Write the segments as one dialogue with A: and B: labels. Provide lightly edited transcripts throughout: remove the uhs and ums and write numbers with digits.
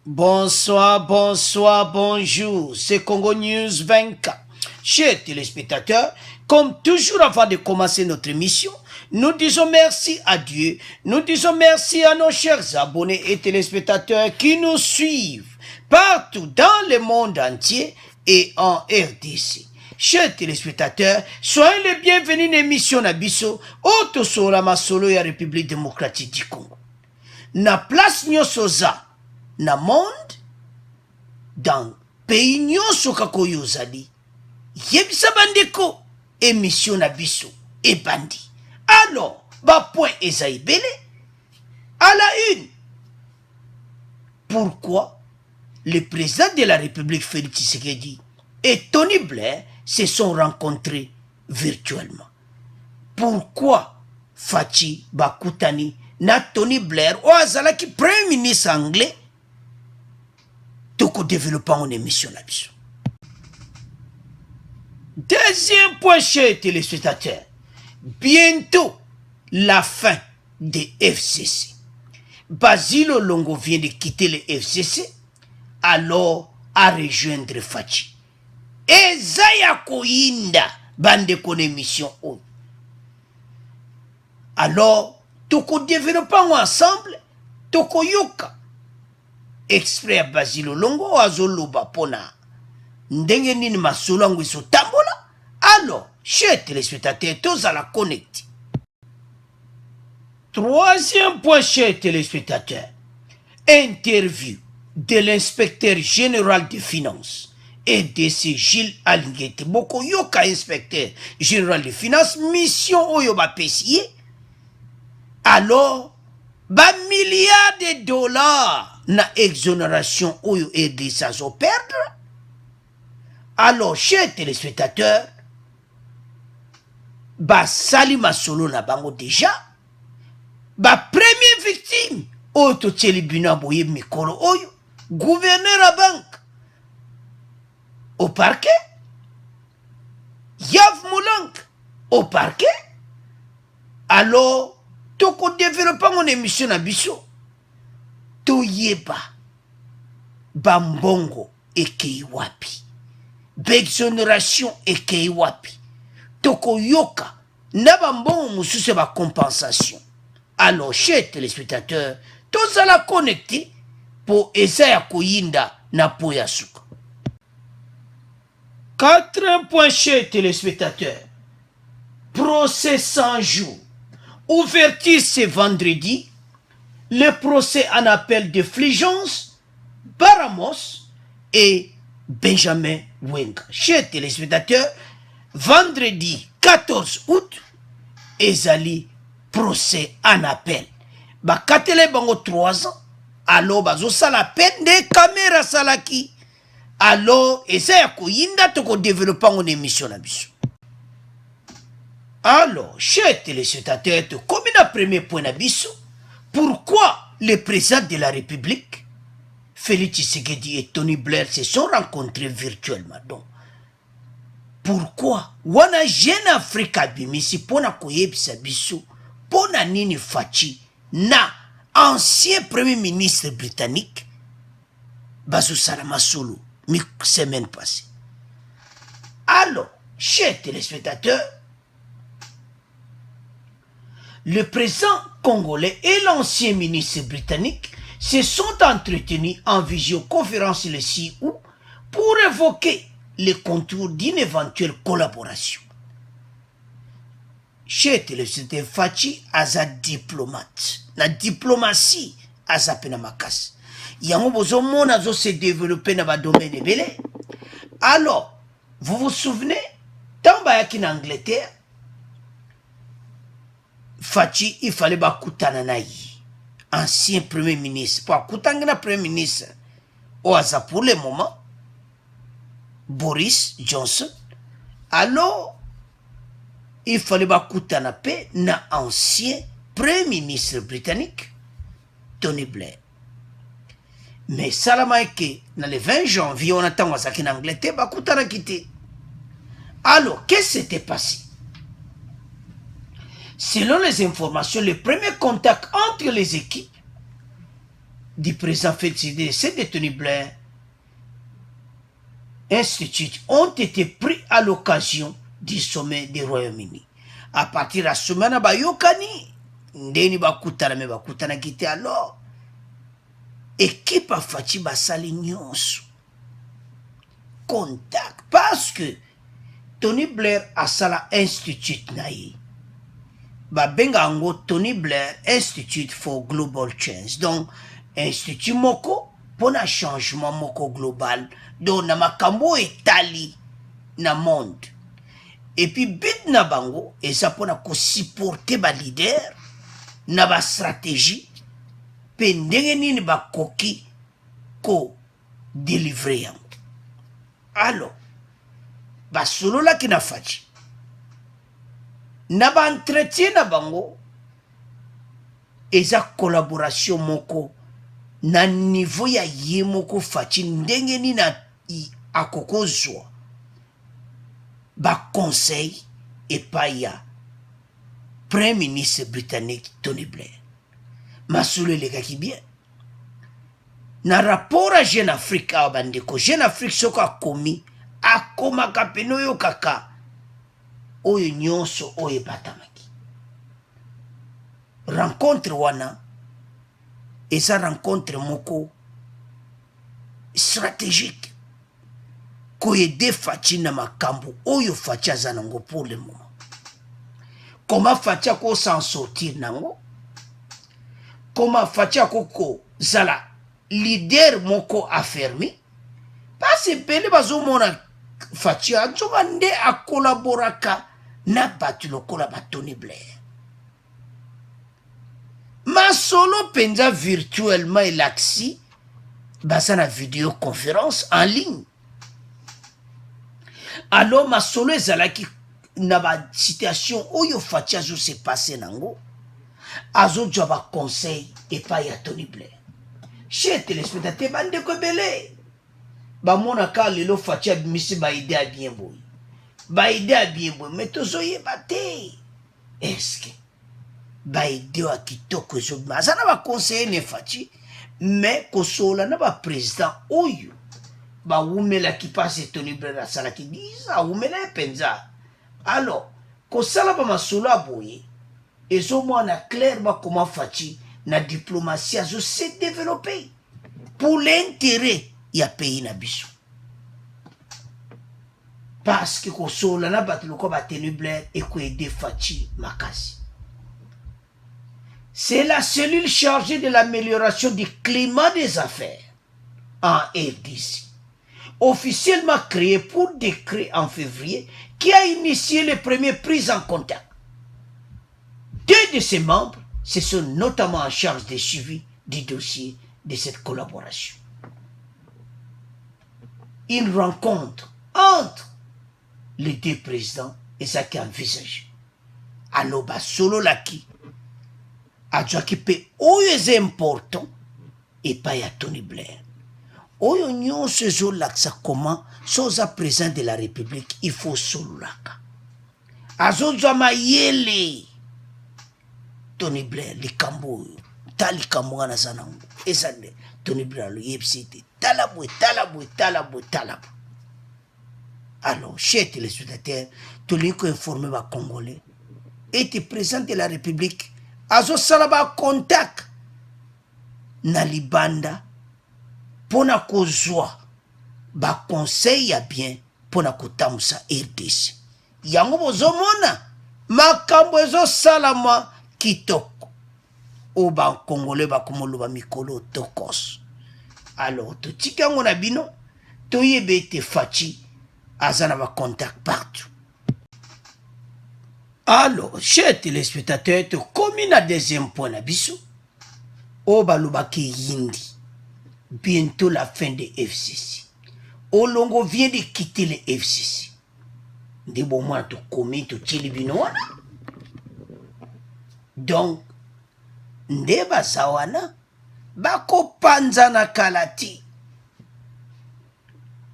A: Bonsoir, bonsoir, bonjour, c'est Congo News 24. Chers téléspectateurs, comme toujours avant de commencer notre émission, nous disons merci à Dieu, nous disons merci à nos chers abonnés et téléspectateurs qui nous suivent partout dans le monde entier et en RDC. Chers téléspectateurs, soyez les bienvenus dans l'émission Nabiso, Auto Solama Solo ya République démocratique du Congo. Na place nyosoza na monde, dans pays nyonso kako yozali, yebisa bandeko, émission na biso, et bandi. Alors, point ezaibele, à la une. Pourquoi le président de la République Félix Tshisekedi et Tony Blair se sont rencontrés virtuellement? Pourquoi Fachi Bakutani na Tony Blair ou azalaki premier ministre anglais toko développant une émission là-dessus? Deuxième point, chers téléspectateurs, bientôt la fin des FCC. Basile Longo vient de quitter le FCC, alors à rejoindre Fachi. Et Zaya Koinda bande kon émission. Alors, toko développant ensemble, toko yoka. Exprès Basile Longo azoloba pona ndenge nini masolo yango ezotambola. Alors, chers téléspectateurs, tous à la connecter. Troisième point, chers téléspectateurs, interview de l'inspecteur général des finances et de ce Gilles Alingete. Boko yoka inspecteur général des finances, mission oyo ba pesiye. Alors, milliards de dollars na exonération oyo RDC zo perdre. Alors, chers téléspectateurs, sali masolo na bango déjà, première victime, oyo tcheli bina boye mikolo oyo, gouverneur à banque, au parquet, Yav Moulank, au parquet. Alors, toko développant mon émission na biso, toyeba, bambongo ekei wapi, exonération ekei wapi, toko yoka, na bambongo moussouse ba compensation. Alors, chers téléspectateurs, tous à la connecter pour essayer à koyinda na poyasuka. Quatrième point, chers téléspectateurs, procès 100 jours. Ouverture ce vendredi, le procès en appel de Fulgence, Baramos et Benjamin Wenga. Chers téléspectateurs, vendredi 14 août, ezali procès en appel. Bakatele bango 3 ans, alors bazo sala peine de caméra salaki. Alors, ezaya koyinda toko développant une émission na biso. Alors, chers téléspectateurs, comme le premier point d'abisso, pourquoi le président de la République, Félix Tshisekedi et Tony Blair se sont rencontrés virtuellement? Donc, pourquoi wana jeune Afrika bimisi pona koyebisa biso pona nini Fachi na ancien premier ministre britannique Bazou Salama Solo semaine passée? Alors, chers téléspectateurs, le président congolais et l'ancien ministre britannique se sont entretenus en visioconférence le 6 août pour évoquer les contours d'une éventuelle collaboration. Chez téléspectateurs, Fachi aza diplomate. La diplomatie aza pena makas. Yango bozo mona zo se développer na ba domaine belé. Alors, vous vous souvenez, tant bayaki en Angleterre, Fachi, il fallait bakutana na yi, ancien premier ministre. Pour kutangina premier ministre, au hasard pour le moment, Boris Johnson. Alors, il fallait bakutana pe na ancien premier ministre britannique, Tony Blair. Mais salama que dans le 20 janvier, on attend à en Angleterre, bakutana quitté. Alors, qu'est-ce qui s'était passé? Selon les informations, le premier contact entre les équipes du président Félix, ces détenus Blair Institute ont été pris à l'occasion du sommet du Royaume-Uni. À partir de la semaine, bayokani, ndeni bakutana me bakutana kite alors. Équipe a fati basali nyonso. Contact parce que Tony Blair a sala Institute naï. Benga ango Tony Blair Institute for Global Change. Donc, Institut moko pour un changement moko global. Donc, na makambo etali na monde. Et puis, bit na bango, et ça pour supporter ba leader, na ba stratégie, pendenge nini ba koki ko délivrer yango. Alors, ba solo la ki na fachi. Na ba entretien na bango, eza collaboration moko, na niveau ya ye moko fachi, ndenge ni na akoko zwa, ba conseil et pas ya Premier ministre britannique Tony Blair. Masolo le kaki bien. Na rapport à Jeune Afrique a bandeko, Jeune Afrique soko a komi, a koma kapeno yo kaka, oyo nyonso oyo batamaki. Rencontre wana, esa rencontre moko stratégique. Koyede fachi na makambo oyo fachi azanango pour le moment. Comment fachi ako s'en sortir nango? Comment fachi ako ko zala leader moko affermi? Parce que pele bazo mona fachi anjonga nde a collaboraka na batu lokola ba Tony Blair. Ma solo penza virtuellement elaxi basa na vidéoconférence en ligne. Alors ma solo ezalaki na ba situation oyo fachi azo se passe nango. Azo djaba conseil et pas ya Tony Blair. Chez téléspectateurs bande ko belé. Ba mona ka lelo fachi abimisi ba idée a bien boy. Ba idée a bien boy mais tozo yebate. Est-ce que ba idée a kitoko zo mazana ba conseiller ne fachi mais ko sola na ba président oyo. Ba wumela ki passe Tony Blair a sala ki diza wumela penza. Alors, ko sala ba masolo aboye, ezo mwana clair ba comment fachi na diplomatie azo se développer pour l'intérêt ya pays na biso. Parce que ko sola na batuloko ba Tony Blair et ko aider fachi makasi. C'est la cellule chargée de l'amélioration du climat des affaires en RDC. Officiellement créé pour décret en février, qui a initié les premières prises en contact. Deux de ses membres se sont notamment en charge du suivi du dossier de cette collaboration. Une rencontre entre les deux présidents et ça qui est envisagé. Alors, bah, solo laki, a dû occuper oyo important et pas à Tony Blair. Oyo nyon se zo laksa comment soza président de la République il faut solulaka. Azo zama yele Tony Blair likambo tali kamwa na zanango esande Tony Blair lo yepsite talabwe. Alors chez les spectateurs tout le monde informé ba congolais était président de la République azo salaba contact na libanda pona kozwa ba conseil ya bien pona kotamusa RDC. Yango bozomona makambo ezo salama kitoko. O ba congolais ba komolo ba mikolo tokos. Alors to tikango na bino to yebe te fachi azana ba contact partout. Alors, chers téléspectateurs, to komi na deuxième point na biso o ba lobaki yindi. Bientôt la fin de FCC. Olongo vient de quitter le FCC. De bon moment to komi to tchilibinoana. Donc, ndeba sawana bako panzana kalati.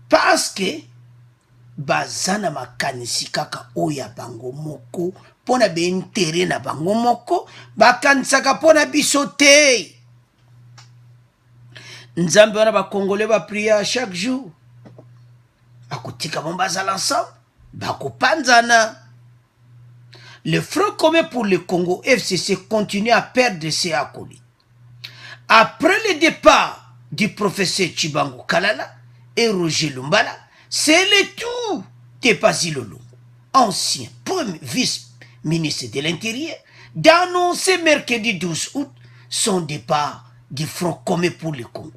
A: Parce que bazana makanisi kaka oya bango moko pona be intérêt na bango moko bakanisaka pona bisote. Nzambe wana ba Congolais ba prier chaque jour. Akotika bombaza l'ensemble. Bakopanzana. Le Front commun pour le Congo, FCC, continue à perdre ses acolytes. Après le départ du professeur Chibangu Kalala et Roger Lumbala, c'est le tour de Basile Olongo, ancien premier vice-ministre de l'Intérieur, d'annoncer mercredi 12 août son départ du Front commun pour le Congo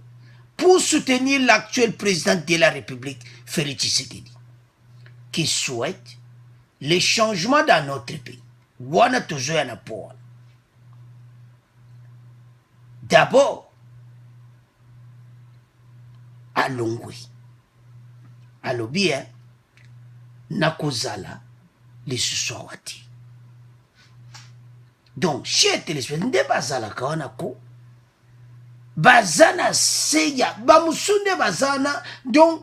A: pour soutenir l'actuel président de la République, Félix Tshisekedi, qui souhaite les changements dans notre pays. D'abord, à Longwe, à Lobia, Nakozala, les Susawati. Donc, chez téléspectateurs, ne bazala kawanako, bazana seya, bamusune bazana, donc,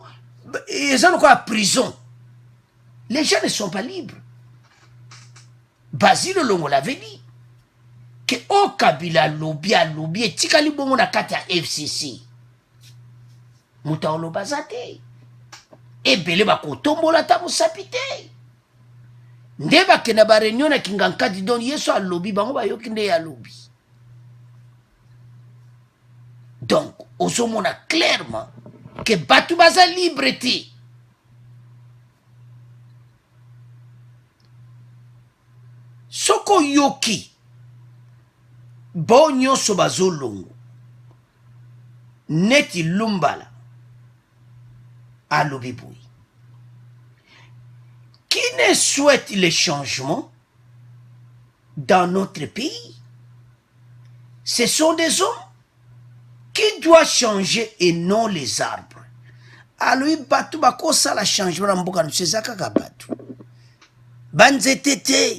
A: ils ont quoi à prison. Les gens ne sont pas libres. Basile Olongo l'avait dit que au Kabila lobby tikali bongo na kati ya FCC muta olo bazate ebele bakotombola ta musapite nde bakena ba réunion na kingankadi don yeso a lobby bango bayoki nde ya lobby. Donc ozomona clairement que batu baza liberté. Soko yoki bonyo sobazolongo neti Lumbala à Lobiboui qui ne souhaite les changements dans notre pays. Ce sont des hommes qui doivent changer et non les arbres. Alors batu bakosa la changement na mboka nusezaka ka batu banzetete.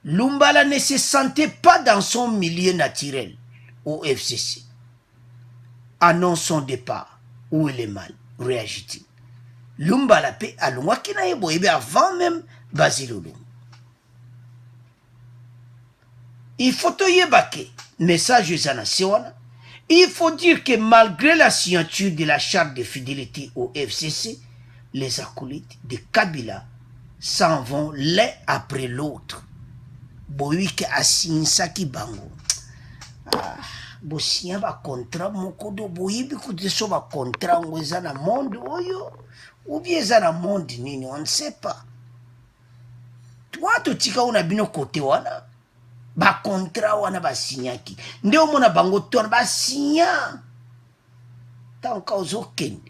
A: Lumbala ne se sentait pas dans son milieu naturel au FCC. Annonce son départ. Où il est mal, réagit-il. Lumbala pe alungwa kina yebo ebe avant même Basile Olongo. Il faut te yebake, message zana sewana. Il faut dire que malgré la signature de la charte de fidélité au FCC, les acolytes de Kabila s'en vont l'un après l'autre. Boyuki asinsaki bango. Bosia ba contrat moko do boyibi kudeso ba contrat ngweza na monde oyo ou bien za na monde nini on ne sait pas. Toi to tika una bino kote wana ba contrat wana ba signaki nde omona bango to ba signa tanka ozokende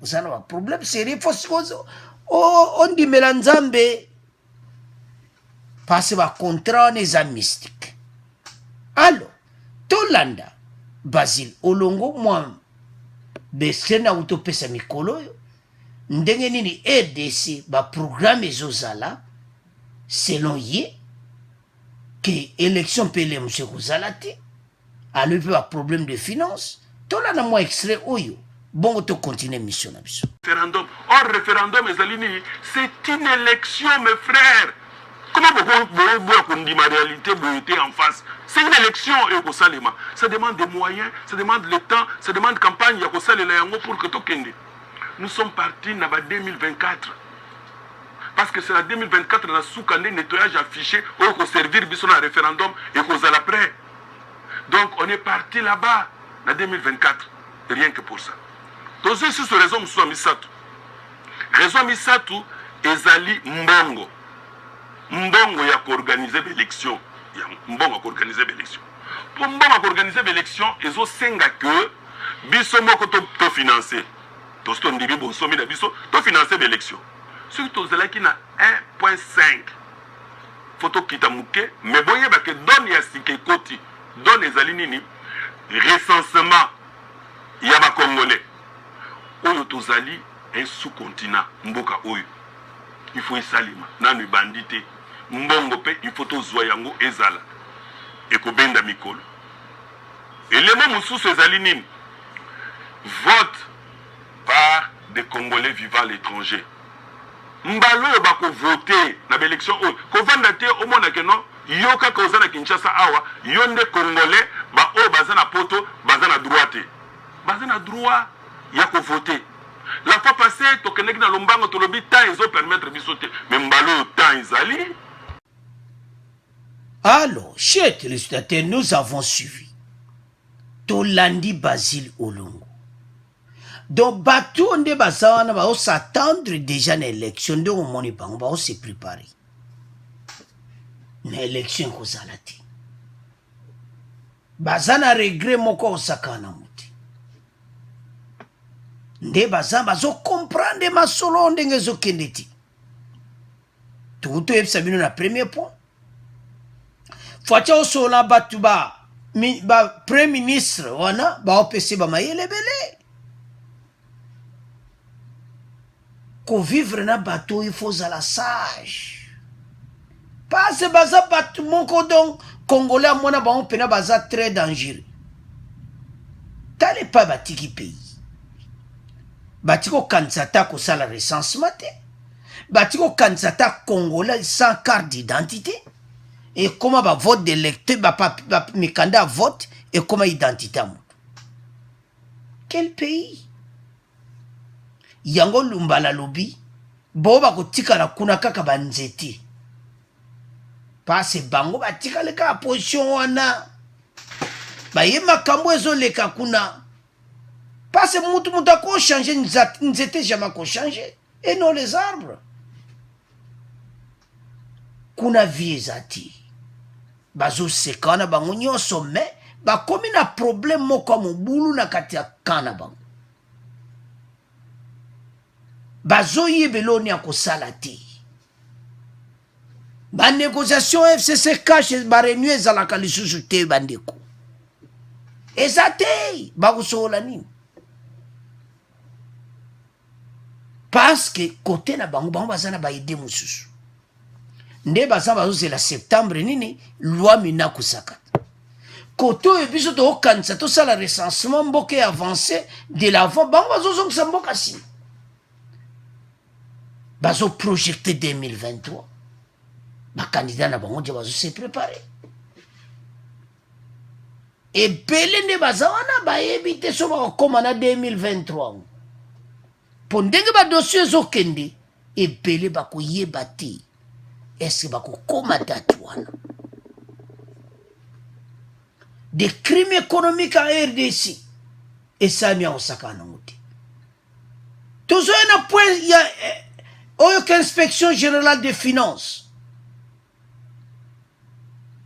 A: osana ba problème sérieux fosikozo on dit melanzambe parce que contrat les mystique. Alors, Tolanda, Basile Olongo, moi, Besena Utopesa Mikolo, ndenge nini RDC, programme ezozala, selon ye, que élection pele M. Kozalati, a lui un problème de finance, Tolanda moi extrait oyo, bon to continuer mission na biso.
B: Référendum, or référendum c'est une élection mes frères. Comment vous dire ma réalité en face? C'est une élection et ça demande des moyens, ça demande le temps, ça demande campagne pour que tu kende. Nous sommes partis dans 2024. Parce que c'est la 2024 dans sous-candidat nettoyage affiché pour servir un référendum et qu'on a l'après. Donc on est parti là-bas en 2024. Rien que pour ça. Donc c'est sur raison Moussa Misatu. Raison Misatu ezali mbongo. Mbongo ya organiser l'élection. Mbongo ya organiser l'élection. Pour mbongo organiser l'élection, ils ont 5 que biso moko to financer. To sto ndibi bo somi na biso to financer l'élection. Surtout zela qui na 1.5. Photo kitamuke mais boye ba ke donne ya sike koti. Donne ezali nini recensement ya ba congolais. Oyo tozali un sous-continent mboka oyo. Il faut y salima nanu bandité. Mbongo pe il faut tozwa yango ezala ekobenda mikolo elema mosusu ezali nini vote par des Congolais vivant à l'étranger mbalo oyo bakovote na baélection oyo kovanda te omona ke non yo kaka oza na Kinshasa awa yo nde Congolais ba o baza na poto baza na droit te baza na droit ya ko voter. La fois passée tokendeki na lombango tolobi temps ezo permettre biso te mais mbalo temps ezali.
A: Alors, chers téléspectateurs, nous avons suivi Tolandi Basile Olongo. Donc, bateau on va s'attendre déjà à l'élection de Omoni Bango, on va se préparer. L'élection ko zalati. Bazana regret moko osakana muti. Nde bazan bazo comprendre masolo ndenge zo kendeti. Tukutu ebisa bino na premier point. Facha osola batu ba premier ministre wana ba opese ba mayele bele. Ko vivre na bateau il faut la sage. Parce que baza batu moko donc congolais mona ba on pena baza très dangereux. Tale pas batiki pays. Batiko kansata ko sala recensement te. Batiko kansata congolais sans carte d'identité. Et comment va vote d'électeur, mes candidats vote et comment identité à moi. Quel pays? Yango lumbala lobi, boba ko tika la kuna kaka banzeti. Parce bango ba tika le ka position wana. Ba yema kambo ezo le ka kuna. Parce mutu ko changer nzete jamais ko changer et non les arbres. Kuna viezati. Bazo sekana bango nyonso me bakomi na problème moko mobulu na kati ya kana bango. Bazo yebeloni akosala te. Ba négociation FCC cache ba renew ezalaka lisusu te bandeko. Eza te bakosola nini? Parce que côté na bango bango bazana ba ide mususu. Nde baza bazozela septembre nini loi mina kusaka. Koto e biso to kanisa to sala recensement mboke avancé de l'avant bango bazozong sa mboka si. Bazo projecté 2023. Ba candidat na bango je bazo se préparer. Et belé nde baza wana ba ebite so ba koma na 2023. Pondenge ba dossier zo kende e belé ba ko yeba te. Est-ce que bako koma tatouana? Des crimes économiques en RDC. Et ça m'a osaka nangote. Toujours un point, il y a aucune inspection générale des finances.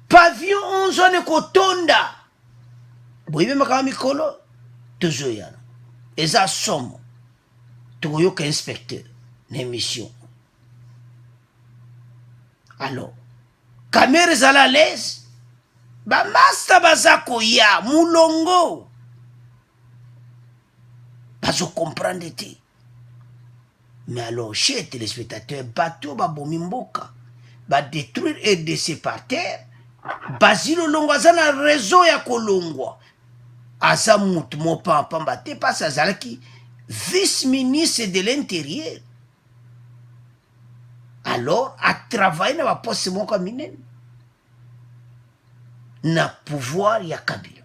A: Pavillon 11 on kotonda. Boibe makama mikolo. Toujours yana. Et ça somme. Toujours aucun inspecteur. L'émission. Alors, caméra zala l'aise, ba master bazako ya mulongo, bazo comprendre te. Mais alors, chez téléspectateurs, bateau ba bomimboka, ba détruire RDC par terre, Basile Olongo azana réseau ya kolongwa, asa mutu mo pamba te pas azalaki vice-ministre de l'intérieur. Alors, à travailler dans la poste mon kaminen, na pouvoir ya Kabila.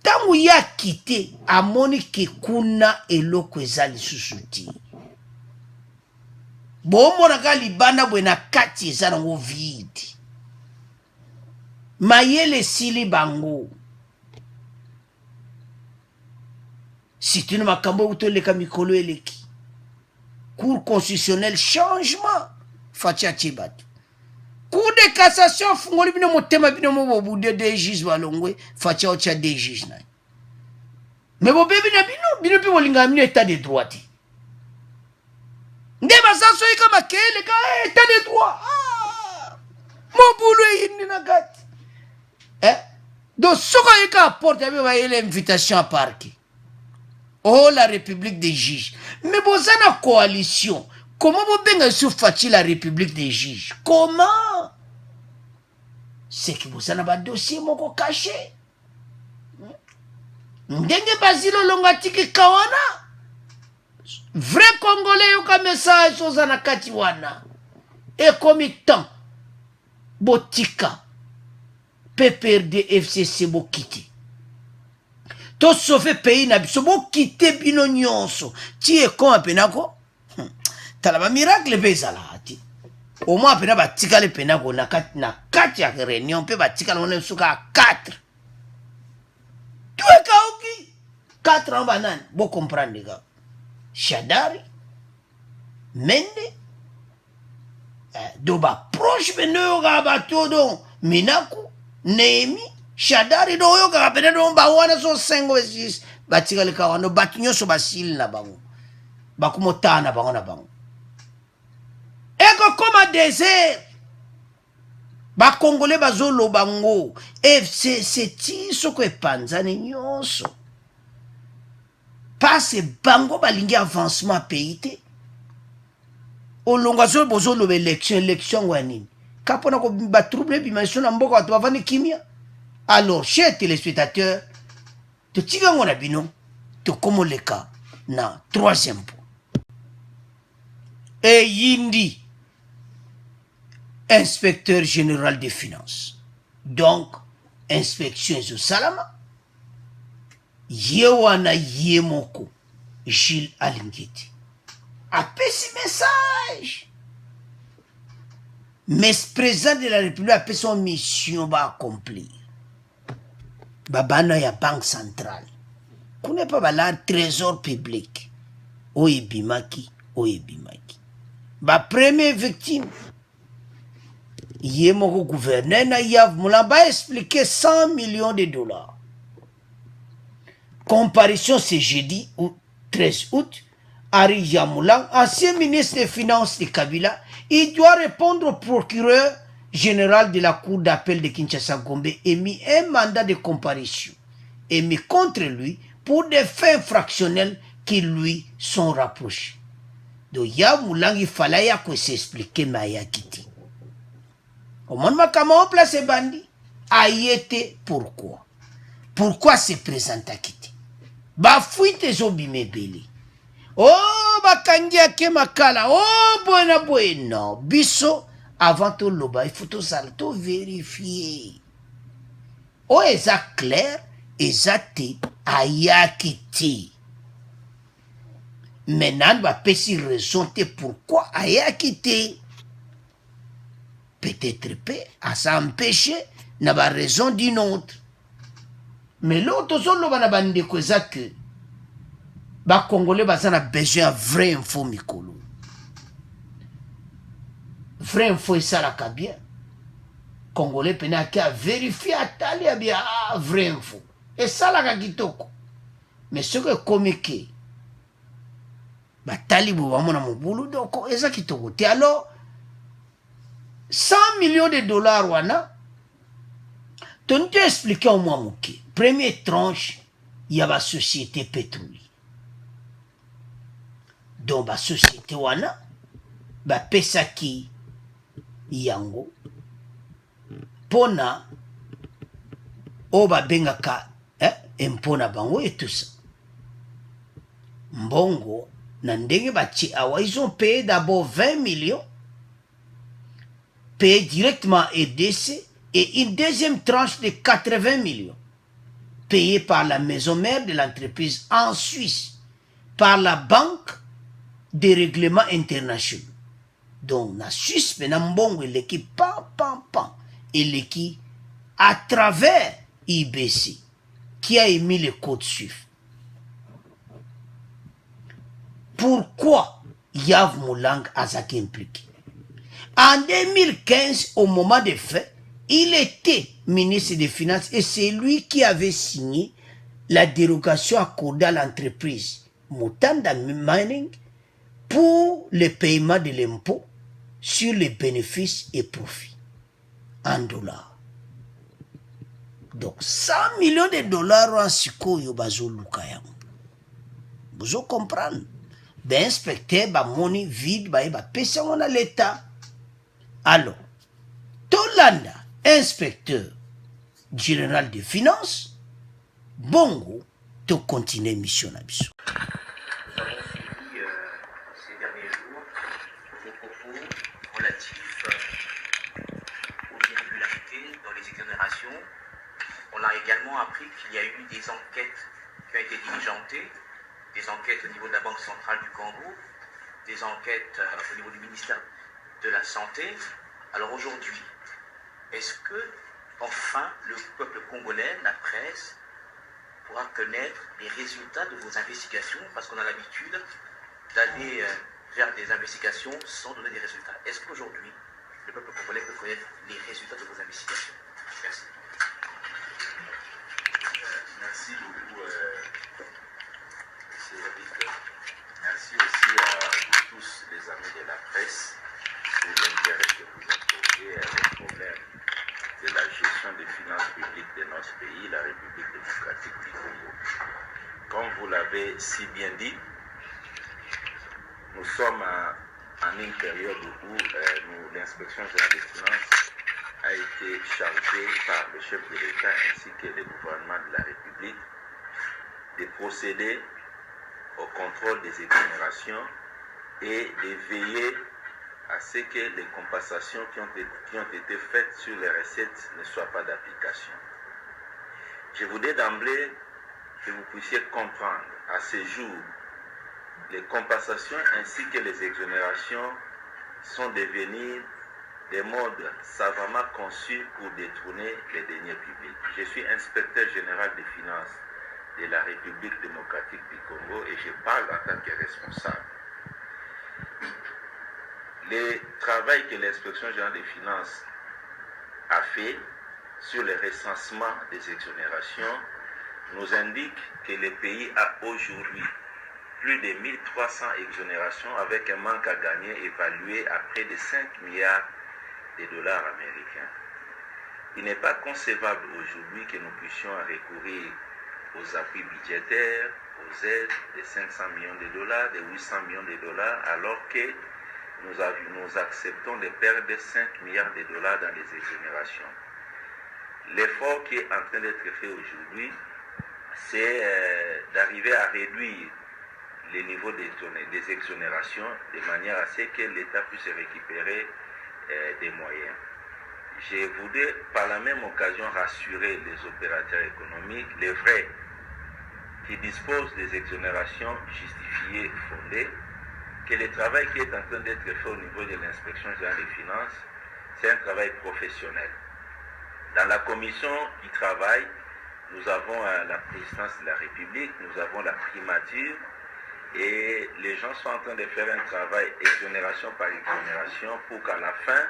A: Tangu ya quitté, amoni ke kuna eloko ezali susuti. Bomo na libana bwe na kati ezana ngo vide. Mayele sili bango. Si tu ne makambo utoleka mikolo eleki. Cour constitutionnelle, changement. Fatia Tibatu. Cour de cassation, fungoli bino motema bino mo boudé des juges balongwe, fatia ocha des juges na. Mais bo bébé na bino pi bolinga mino état de droit. Nde basaso yika makele ka état de droit. Ah! Mo boulou yindi na gati. Donc soko yika apporte abe ba yele invitation à parquet. Oh, la République des juges. Mais vous avez une coalition. Comment vous avez fait la République des juges? Comment? C'est que vous avez un dossier caché. Ndenge Basile Olongo atiki kawana. Vrai Congolais yoka message ozana kati wana. Et comme temps. Botika. PPRD FCC bo quitter. To sauver pays na biso bo quitter bino nyonso. Ti e kon apenako. Tala ba miracle pe salati. Au moins apena ba tikale penako na kati ya réunion pe ba tikale on suka 4. Tu es kaoki 4 ans banane bo comprendre ga. Shadari Mende do ba proche beno ga ba todo Minaku Nehemi Shadari do yo ga pena do ba wana so 5 ou 6 ba tikale ka wana batinyo so basil na bango ba kumotana bango na bango eko comme désert ba congolais bazolo bango FCC ti soko epanzani nyonso passe bango balingi avancement pays te olonga zo bozolo élection wanini kapona ko ba trouble dimension na mboka watu bavani kimia. Alors chers téléspectateurs te tika ngona bino te komoleka na troisième point et yindi inspecteur général des finances donc inspection zo salama yewana yemoko Gilles Alingeti apesi message mais président de la République a son mission va accomplir babana ya banque centrale kune pa bala trésor public oyebimaki ba première victime yemoko gouverneur na Yav Mulamba expliqué 100 millions de dollars. Comparution ce jeudi 13 août, Ari Yamoulang, ancien ministre des Finances de Kabila, il doit répondre au procureur général de la Cour d'appel de Kinshasa Gombe émis un mandat de comparution émis contre lui pour des faits fractionnels qui lui sont rapprochés. Donc Yamoulang, il fallait s'expliquer Mayakiti. Au moment où on place ces bandits, Ayete pourquoi? Pourquoi se présente à quitter? Ba fuite zobime beli. Oh bakangia ke makala. Oh bueno. Biso avant tout loba, il faut tout ça tout vérifier. Oh eza clair, eza te ayakiti. Maintenant va pesi raison te pourquoi ayakiti. Peut-être à s'empêcher n'a pas raison d'une autre. Mais l'autre solo bana bande ko que ba congolais bazana besoin vrai info mikolo. Vrai info ça la bien. Congolais pena ka vérifier atali bien vrai info. Et ça la kitoko. Mais ce que comique ba talibu ba mona mobulu donc eza kitoko. Te alors 100 millions de dollars wana ton te expliquer au moins mouké. Première tranche, il y a la société pétrolière. Donc la société wana ba pesaki yango pona oba bengaka impona bango et tout ça. Mbongo na ndenge bachi awa ils ont payé d'abord 20 millions payé directement EDC et une deuxième tranche de 80 millions payée par la maison mère de l'entreprise en Suisse, par la Banque des règlements internationaux. Donc, la Suisse, maintenant, l'équipe pan, et l'équipe à travers IBC, qui a émis le code SWIFT. Pourquoi Yav Moulang a été impliqué? En 2015, au moment des faits, il était ministre des Finances et c'est lui qui avait signé la dérogation accordée à l'entreprise Mutanda Mining pour le paiement de l'impôt sur les bénéfices et profits en dollars. Donc 100 millions de dollars en sikoyo bazo lukayango. Vous comprenez? Ben inspecteur ba moni vide ba pesa à l'État. Alors, Tolanda, inspecteur général des finances, Bongo, te continue mission à biso.
C: Nous avons suivi ces derniers jours vos propos relatifs aux irrégularités dans les exonérations également appris qu'il y a eu des enquêtes qui ont été diligentées, des enquêtes au niveau de la Banque centrale du Congo, des enquêtes au niveau du ministère de la Santé. Alors aujourd'hui, est-ce que enfin le peuple congolais, la presse, pourra connaître les résultats de vos investigations, parce qu'on a l'habitude d'aller faire des investigations sans donner des résultats. Est-ce qu'aujourd'hui, le peuple congolais peut connaître les résultats de vos investigations? Merci.
D: Merci beaucoup, M. Eric. Merci aussi à tous les amis de la presse pour l'intérêt que vous accordez au problème de la gestion des finances publiques de notre pays, la République démocratique du Congo. Comme vous l'avez si bien dit, nous sommes en une période où l'inspection générale des finances a été chargée par le chef de l'État ainsi que le gouvernement de la République de procéder au contrôle des exonérations et de veiller à ce que les compensations qui ont été faites sur les recettes ne soient pas d'application. Je voudrais d'emblée que vous puissiez comprendre à ce jour, les compensations ainsi que les exonérations sont devenues des modes savamment conçus pour détourner les deniers publics. Je suis inspecteur général des finances de la République démocratique du Congo et je parle en tant que responsable. Le travail que l'inspection générale des finances a fait sur le recensement des exonérations nous indique que le pays a aujourd'hui plus de 1300 exonérations avec un manque à gagner évalué à près de 5 milliards de dollars américains. Il n'est pas concevable aujourd'hui que nous puissions recourir aux appuis budgétaires, aux aides de 500 millions de dollars, de 800 millions de dollars, alors que nous acceptons de perdre 5 milliards de dollars dans les exonérations. L'effort qui est en train d'être fait aujourd'hui, c'est d'arriver à réduire les niveaux des exonérations de manière à ce que l'État puisse récupérer des moyens. Je voudrais par la même occasion rassurer les opérateurs économiques, les vrais, qui disposent des exonérations justifiées, fondées, que le travail qui est en train d'être fait au niveau de l'inspection générale des finances, c'est un travail professionnel. Dans la commission du travail, nous avons la présidence de la République, nous avons la primature, et les gens sont en train de faire un travail exonération par exonération pour qu'à la fin,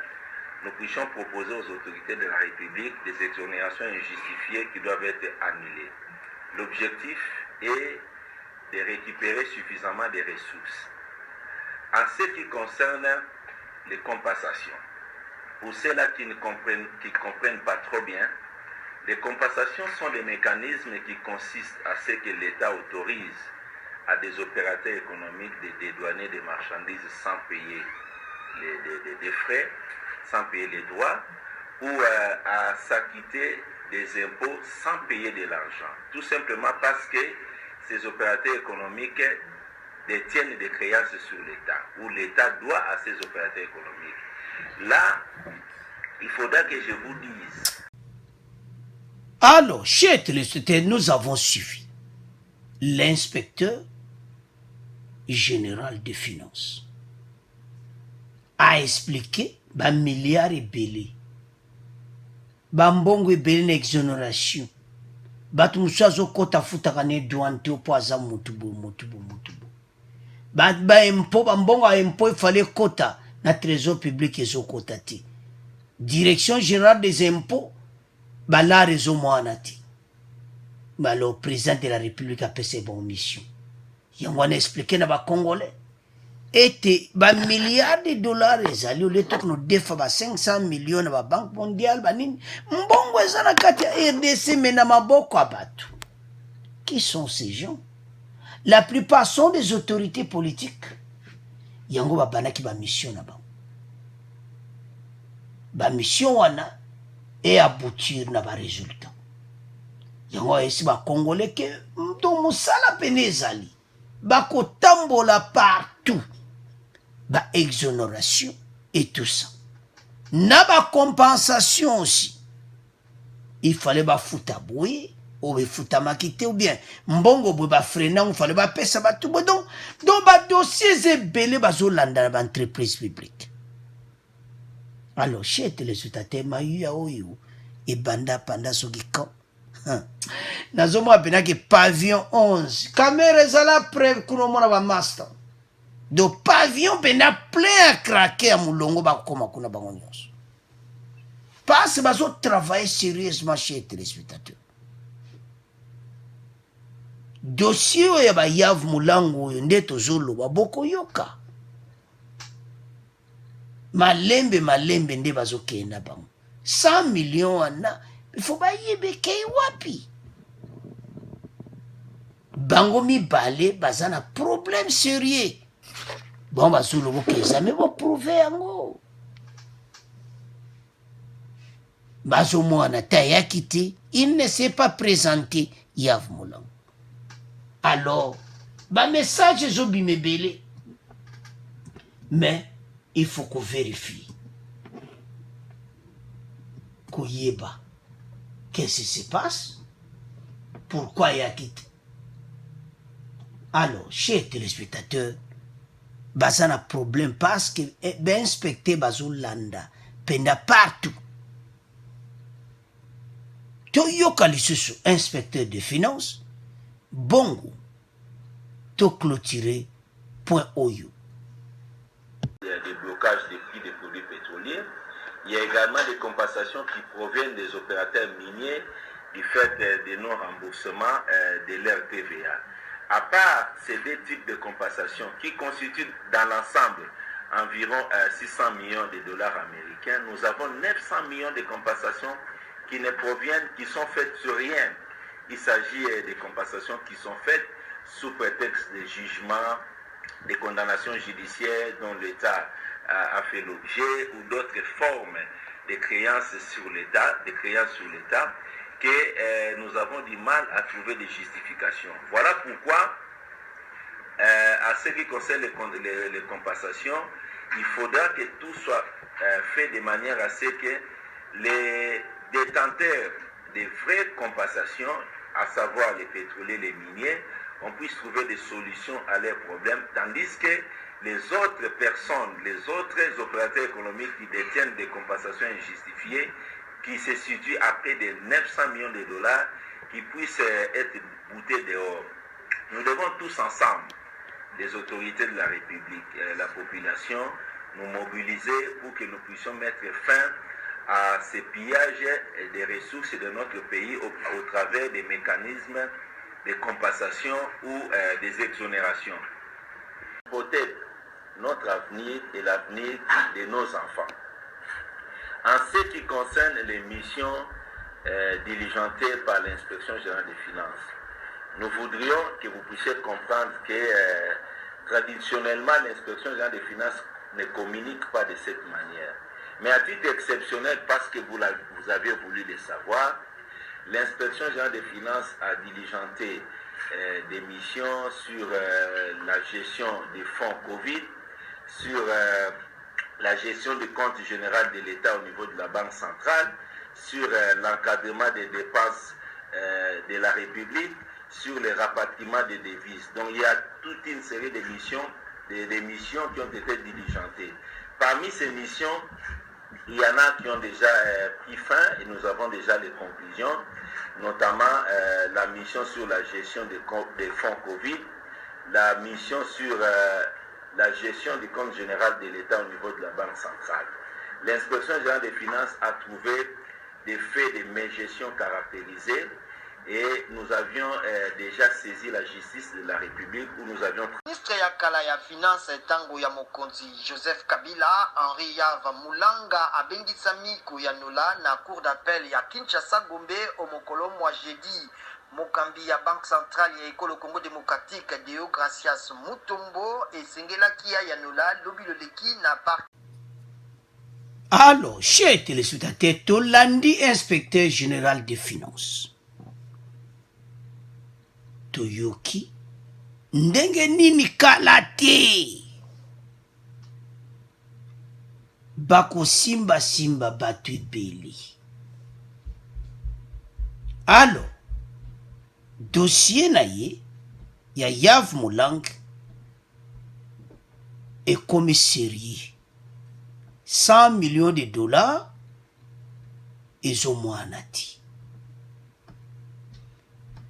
D: nous puissions proposer aux autorités de la République des exonérations injustifiées qui doivent être annulées. L'objectif est de récupérer suffisamment de ressources. En ce qui concerne les compensations, pour ceux-là qui ne comprennent pas trop bien, les compensations sont des mécanismes qui consistent à ce que l'État autorise à des opérateurs économiques de dédouaner des marchandises sans payer des frais, sans payer les droits, ou à s'acquitter des impôts sans payer de l'argent. Tout simplement parce que ces opérateurs économiques détiennent des créances sur l'État, ou l'État doit à ces opérateurs économiques. Là, il faudra que je vous dise.
A: Alors, chers téléspectateurs, nous avons suivi l'inspecteur général des finances a expliqué ba milliards et belé, ba mbongo et belé n'exonération, batu musazo kota futaka ne douante au poaza mutubu. Ba impôt, ba mbongo a impôt, il fallait kota na trésor public ezo kota ti. Direction générale des impôts, ba la réseau moanati. Ba le président de la République a fait ses bonnes missions. Yango a expliqué na ba Congolais. Et ba milliards de dollars ezali au lieu de nous défa ba 500 millions na ba Banque mondiale ba nini mbongo ezana kati ya RDC mena maboko abatu. Qui sont ces gens? La plupart sont des autorités politiques. Yango ba banaki ba mission na ba. Ba mission wana et aboutir na ba résultat. Yango esi ba Congolais ke mto musala pene ezali. Bako tambola partout. Ba exonération et tout ça. Na ba compensation aussi. il fallait ba futa boye ou be futa makite ou bien mbongo boye ba frena il fallait ba pesa ba tout donc ba dossiers ebele bazo landa ba entreprise publique. Alors chez téléspectateur mayu ya oyo et banda panda soki quand nazomwa penaki pavillon 11 caméra ezala preuve kuno mona ba master do pavillon pena plein à craquer à mulongo bakoma kuna bango nyonso parce que bazo travailler sérieusement chez téléspectateur dossier oyo ya bayav mulango oyo nde tozoloba bokoyoka malembe nde bazokenda bango 100 millions wana il faut bayebe kei wapi bango mibale baza na problème sérieux bon bazoloba keza me boprouve yango bazomwana tayaki te il ne s'est pas présenté yav mulango alors bamessage ezobima ebele mais il faut qu'on vérifie koyeba qu'est-ce qui se passe pourquoi il y a quitté alors chez téléspectateurs baza na problème parce que inspecteur bazolanda penda partout toyoka lisusu inspecteur de finances bongo to clôturer point oyo.
D: Il y a des blocages des prix des produits pétroliers. Il y a également des compensations qui proviennent des opérateurs miniers du fait des non-remboursements de leur TVA. À part ces deux types de compensations qui constituent dans l'ensemble environ 600 millions de dollars américains, nous avons 900 millions de compensations qui ne proviennent, qui sont faites sur rien. Il s'agit des compensations qui sont faites sous prétexte de jugements, des condamnations judiciaires dont l'État a fait l'objet ou d'autres formes de créances sur l'État, que nous avons du mal à trouver des justifications. Voilà pourquoi, à ce qui concerne les compensations, il faudra que tout soit fait de manière à ce que les détenteurs des vraies compensations, à savoir les pétroliers, les miniers, on puisse trouver des solutions à leurs problèmes, tandis que les autres personnes, les autres opérateurs économiques qui détiennent des compensations injustifiées, qui se situent à près de 900 millions de dollars, qui puissent être boutés dehors. Nous devons tous ensemble, les autorités de la République, la population, nous mobiliser pour que nous puissions mettre fin à ces pillages des ressources de notre pays au travers des mécanismes de compensation ou des exonérations. Peut-être notre avenir et l'avenir de nos enfants. En ce qui concerne les missions diligentées par l'Inspection générale des finances, nous voudrions que vous puissiez comprendre que traditionnellement l'Inspection générale des finances ne communique pas de cette manière. Mais à titre exceptionnel, parce que vous avez voulu le savoir, l'Inspection générale des finances a diligenté des missions sur la gestion des fonds Covid, sur la gestion du compte général de l'État au niveau de la Banque centrale, sur l'encadrement des dépenses de la République, sur le rapatriement des devises. Donc il y a toute une série de missions, des missions qui ont été diligentées. Parmi ces missions, il y en a qui ont déjà pris fin et nous avons déjà les conclusions, notamment la mission sur la gestion des fonds Covid, la mission sur la gestion du compte général de l'État au niveau de la Banque centrale. L'Inspection générale des finances a trouvé des faits de mégestion caractérisés et nous avions déjà saisi la justice de la République où nous avions...
E: Ministre ya kala ya finance tango ya mokonzi Joseph Kabila, Henri Yava Mulanga abengitsami kuyanola na cour d'appel ya Kinshasa Gombe omokolo mwa jeudi. Mokambi ya Banque centrale ya Ekolo Congo démocratique Deo Gracias Mutombo esengelaki ya yanola lobiloleki na parti.
A: Alors, chez téléspectateurs, Tolandi, inspecteur général des finances. Toyoki, ndenge nini kalate. Bako simba batu ebeli. Alors, dossier na ye ya Yav Mulanga est comme sérieux. 100 millions de dollars ils ont moins nati.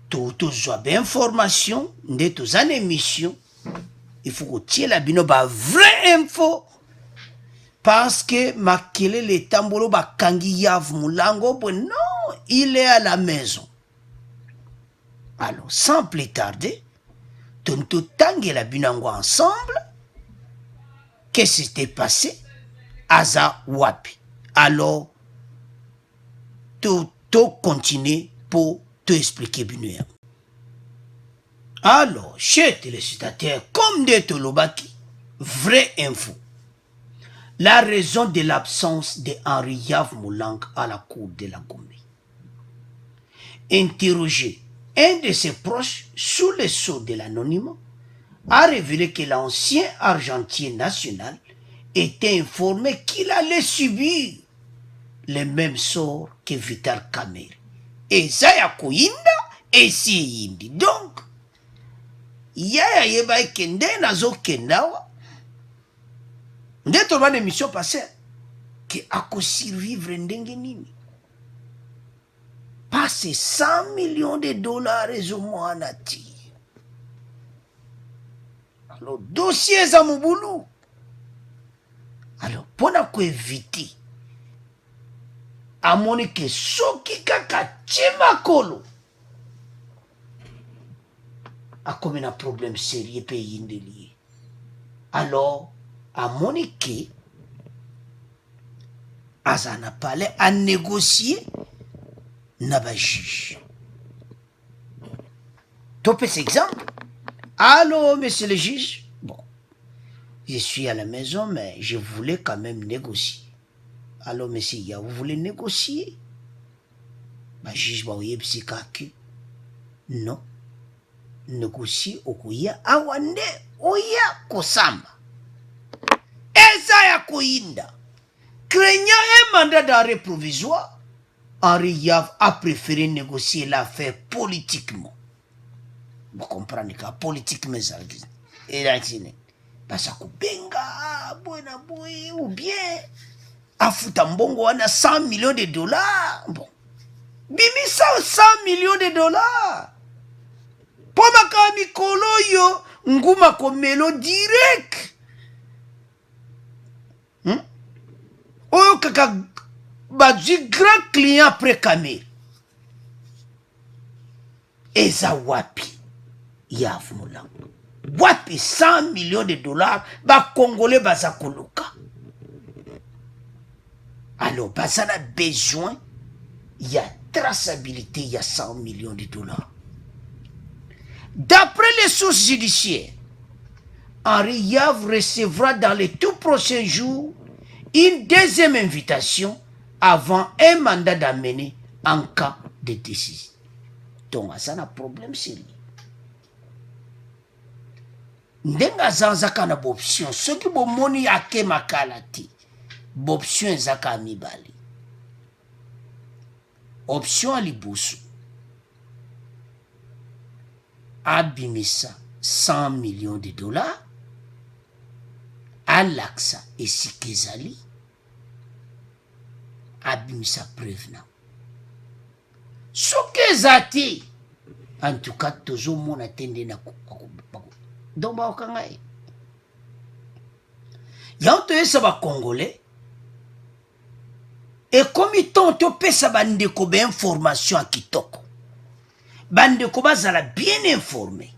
A: Tout soit bien information, de tous en émission, il faut que tu aies la bino ba vraie info. Parce que makele le tambolo ba kangi Yav Mulanga, bon non, il est à la maison. Alors, sans plus tarder, tonto tangi la binango ensemble. Qu'est-ce qui s'était passé? Aza wapi. Alors, tout continue pour te expliquer bien. Alors, chers téléspectateurs, comme de Tolobaki, vraie info. La raison de l'absence de Henri Yav Mulanga à la cour de la Gombe. Interrogé, un de ses proches, sous le sceau de l'anonymat, a révélé que l'ancien argentier national était informé qu'il allait subir le même sort que Vital Kamerhe. Et ça y a koinda et si yindi. Donc, yaya yeba kende nazo kendawa. Nde tolwa l'émission passée que ako survivre ndenge nini. Passe 100 millions de dollars et au moins nati. Alors, dossier za mubulu. Alors, pour éviter, à mon que soki kaka tchemakolo, a comme un problème sérieux pays indélié. Alors, à mon que, Azana parlé à négocier, n'a pas juge. Topez cet exemple. Allô, monsieur le juge. Bon, je suis à la maison, mais je voulais quand même négocier. Allô, monsieur, vous voulez négocier? Le juge va vous dire non. Négocier au Kouya, awande, oya kosamba. Eza ya koinda. Craignant un mandat d'arrêt provisoire, Henri Yav a préféré négocier l'affaire politiquement. Vous comprenez que politiquement, ça et là, parce que benga, buena boy, ou bien, afutambongo, on a 100 millions de dollars. Bon. Bimi 100 millions de dollars. Pour ma kami koloyo, nguma komelo direct. Oyo kaka badji grand client après Kamerhe. Eza wapi Yav Mulanga. Wapi 100 millions de dollars ba Congolais baza koluka. Alors baza na besoin, il y a traçabilité, il y a 100 millions de dollars. D'après les sources judiciaires, Henri Yav recevra dans les tout prochains jours une deuxième invitation avant un mandat d'amener en cas de décision. Donc, ça n'a problème sérieux. Ndenga zanzaka na boption, ce qui bomoni ake makalati, boption zaka mibali. Option alibusu. Abimisa 100 millions de dollars. Alaxa et Sikezali. Abimisa prévenant. Sokezati. En tout cas, toujours mon attendé na donc ba okangai. Yanto yesa ba Congolais. Et comme ils t'ont pesa bandeko be information à kitoko. Bandeko bazala bien informé.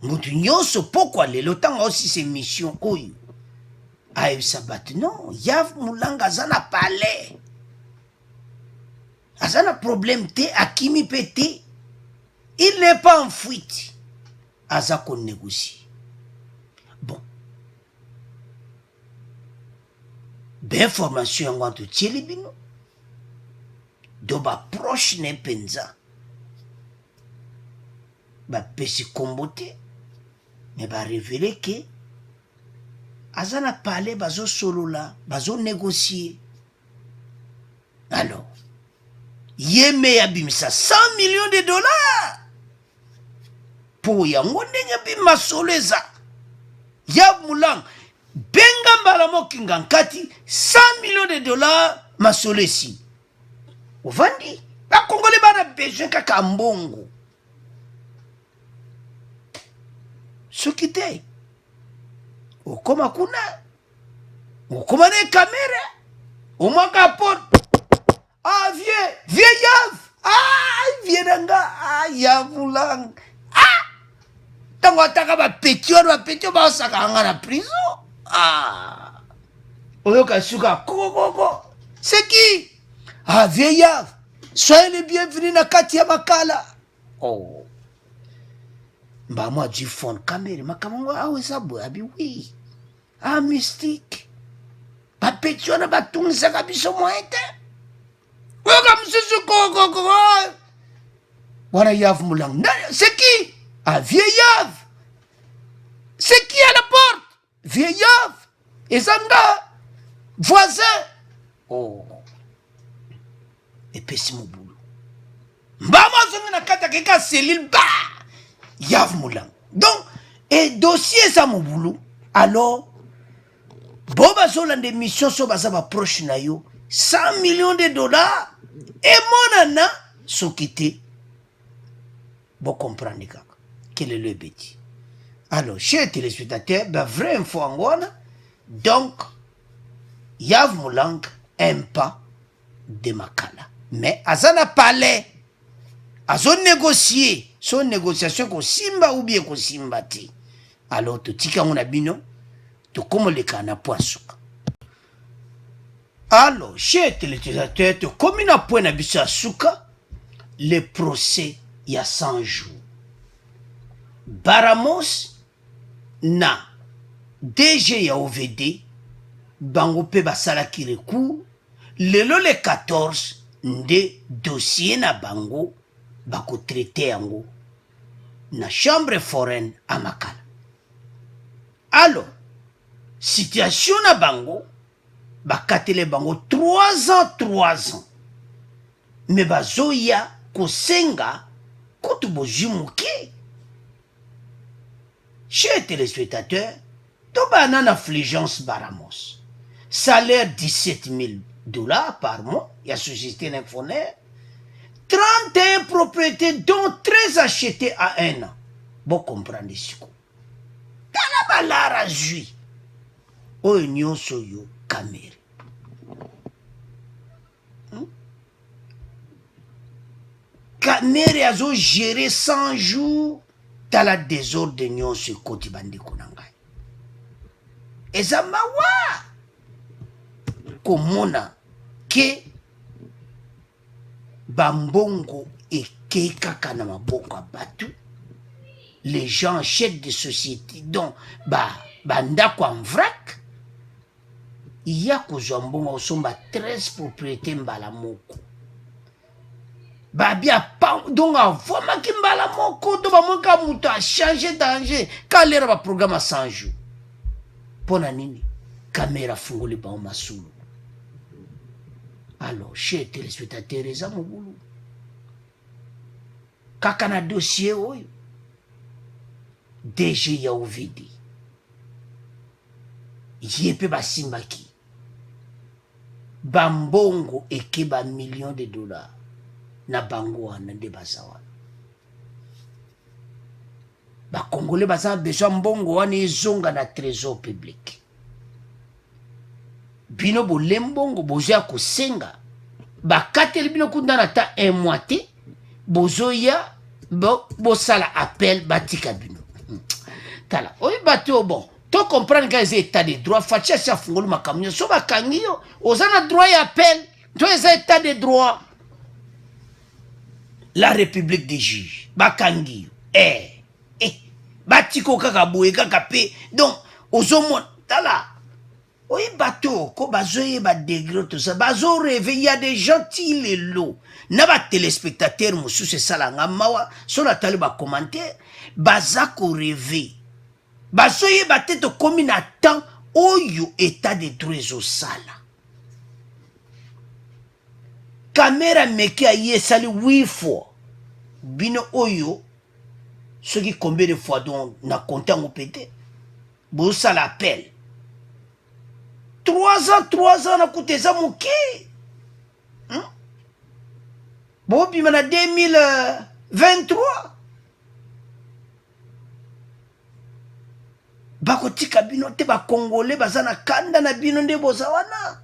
A: Mutu nyonso pourquoi le temps aussi ces missions oyo. Aïe sabat non, Yav Mulanga zana palais. Azana problème te akimi pété. Il n'est pas en fuite. Aza qu'on négocie. Bon. Ben formation en tout tchelibino. Doba proche ne penza. Ba pesi kombote. Mais ba révéler que Azana parlé bazo solo là, bazo négocier. Alors, Yeme abimisa 100 millions de dollars. Po yango ndenge bima soleza. Yav Mulang benga mbala mokinga nkati 100 millions de dollars masolesi. Ovandi ba Congolais bana besoin kaka mbongo. Soki te okoma kuna okoma ne kamera omaka pot vieux Yav vieux nanga Yav Mulang tango ataka bapetio basaka anga na prison oyoka suka kokoko c'est qui vieux Yav soyez les bienvenus na kati ya makala mbamwa du fond kamere makamongo aweza boyabi oui mystique bapetio na batungisaka biso moyen te oyoka mosusu kokoko wana Yav Mulang c'est qui vieux Yav. C'est qui à la porte? Vieux Yav. Et Zanga. Voisin. Et puis c'est mon boulot. Mbama zonga na kata keka cellule ba. Yav Mulang. Donc, et dossier ça mon boulot. Alors, boba zola de mission so baza ba proche na yo. 100 millions de dollars. Et mon nana, so kité. Bon comprendre kaka. Quel est le but? Alors, chers téléspectateurs, ben vrai info angwana. Donc, Yav Mulang aime pas de makala. Mais azana palais. Azon négocier. Son négociation ko simba ou bien ko simba ti. Alors, to tika on abino. To komo le kana poisuka. Alors, chers téléspectateurs, to komi na point na biso asuka. Le procès il y a 100 jours. Baramos na DG ya OVD bango pe basalaki recours lelo le 14 nde dossier na bango bako traité yango na chambre foraine à Makala. Alors situation na bango bakatele bango 3 ans mais bazoya kosenga kutu bozimuke. Chers téléspectateurs, Tobanan affligence Baramos. Salaire 17 000 $ par mois, il y a société d'infonaire. 31 propriétés, dont 13 achetées à 1 an. Bon comprendre ici. Talabalara jui. O union soyo kamere. Kamere a géré 100 jours. Tala désordre de nyon sur koti bandi kunangai. Eza mawa komona ke bambongo eke kaka na maboko batu. Les gens achètent des sociétés dont bandako en vrac. Il y a kozwa mbongo osomba 13 propriétés mbala moko. Babia pa donc avoma kimbala moko to ba monka muto a changer danger kalera ba programme 100 jours pona nini caméra fungoli ba masulu. Alors chers téléspectateurs eza mobulu kaka na dossier oyo DG ya OVD yepe basimbaki bambongo eke ba millions de dollars na bango wana nde baza wana. Bakongole baza besoin mbongo wana ezonga na trésor public. Bino bolembongo bozoya kosenga bakateli bino kundana ta un mois te bozoya bosala appel batika bino. Tala oyi bato bon to comprendre que les états de droit facha sa fungolu makamyo so bakangi yo ozana droit ya appel to les états de droit. La République des juges, bakangi, batiko kaka boye kaka pe, donc, ozomon, tala, oyi bato, ko bazoye ba degré tout ça, bazo rêve, il y a des gentils les lots, na ba téléspectateurs moussou se salanga mawa, son atali ba commentaire, bazako rêve, bazoye ba tête comme na temps, oyo état de droit au sala. caméra meki aye sali 8 fois bino oyo ce qui combien de fois donc na compté en pété bon ça l'appel 3 ans na coûté ça moké bon puis maintenant 2023 bakotika bino te ba congolais bazana kanda na bino nde boza wana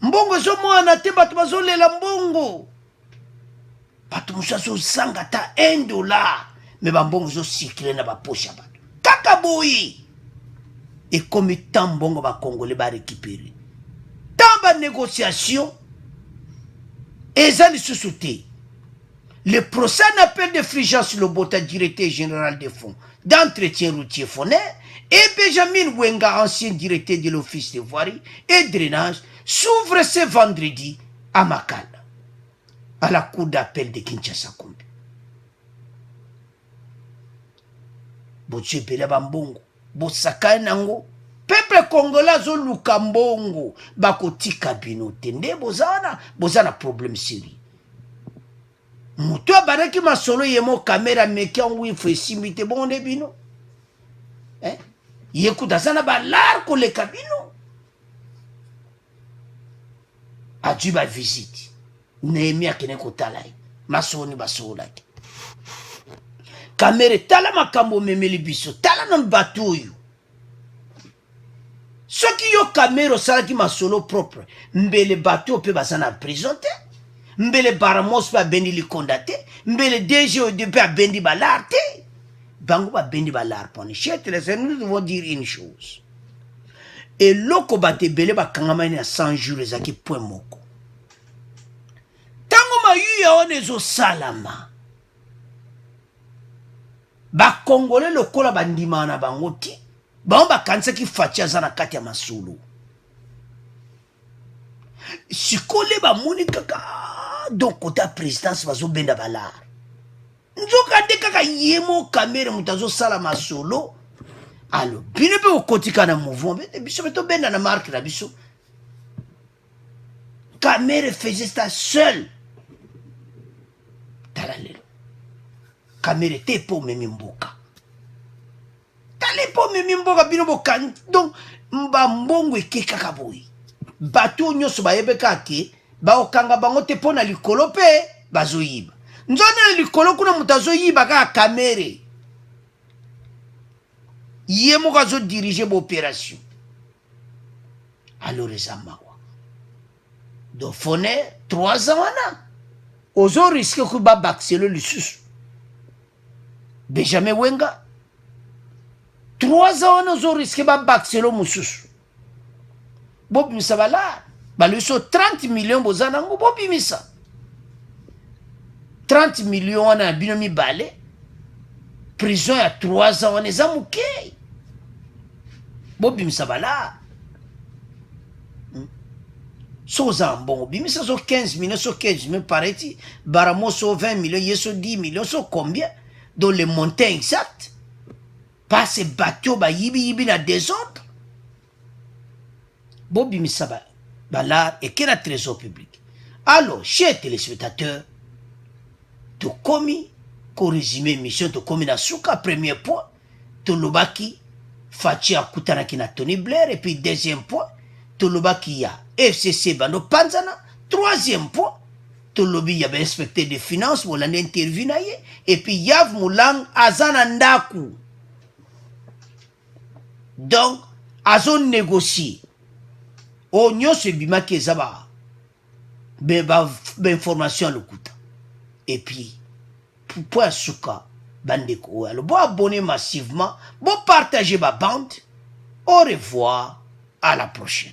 A: mbongo zo mwana te bato bazolela mbongo bato musaso sanga ta $1 mais bambongo zo circuler na ba poche bato kaka boyi et comme tant mbongo ba congolais ba récupérer tant ba négociation ezali sous-souté le procès en appel de Fulgence Lobota, directeur général des fonds d'entretien routier fonaire, et Benjamin Wenga, ancien directeur de l'office de voirie et drainage, s'ouvre ce vendredi à Makala, à la cour d'appel de Kinshasa-Kombe. Botsepele bambongo, botsaka nango, peuple congolais zo lukambongo, bakotika bino tende bozana problème sérieux. Mutu abaraki masolo yemo kamera meki wifu esimite bonde bino yekuta sana balar koleka bino aju ba visite Nehemia akene kotala ye masoni basolaki kamera tala makambo memeli biso tala na bato oyo soki yo kamera osalaki masolo propre mbele bato pe bazana prison te mbele baramos pa bendi likonda te mbele DG ODP a bendi balar te bango ba bendi balar pone chete nous devons dire une chose et loko bate bele ba kangamani à 100 jours ezaki point moko tango ma yuya onezo salama ba congolais lokola bandima na bango ti bango ba kanisa ki fatia zana kati ya masolo sikole ba moni kaka donc côté présidence bazo benda balar nzoka de kaka yemo kamera mutazo sala masolo alors bino pe okotika na mouvement biso beto benda na marque la biso kamera faisait ça seul talalelo kamera te po memi mboka tale po memi mboka bino bokan donc mbambongo ekeka kaboyi bato nyoso bayebe kake baokanga bango te pona likolo pe bazoyiba nzona likolo kuna mutazoyiba ka kamere yemo kazo diriger l'opération alors ezamawa do fone 3 ans wana ozo risque ku ba baxelo lisusu Benjamin Wenga 3 ans wana ozo risque ba baxelo mususu bobi misabala baluso 30 millions bozana ngo bobi misa 30 millions wana bino mibale prison ya 3 ans wana ezamuke bobi misabala so zambongo bimisa so 15 millions so 15 millions pareti baramo so 20 millions yeso 10 millions so combien dans le montant exact pas ce bateau ba yibi na désordre bobi misabala balar et qui a trésor public. Alors, chers téléspectateurs, tu commis qu'au résumé mission tu commis na souka premier point, tu lobaki Fachi Akutanaki na Tony Blair et puis deuxième point, tu lobaki ya FCC Bando Panzana, troisième point, tu lobi ya inspecteur des finances ou l'année interview na ye et puis Yav Moulang Azana Ndaku. Donc, Azon négocie. O nyonso ebimaki eza ba information lokuta et puis pour suka bandeko alors bon abonner massivement bon partager ma bande au revoir à la prochaine.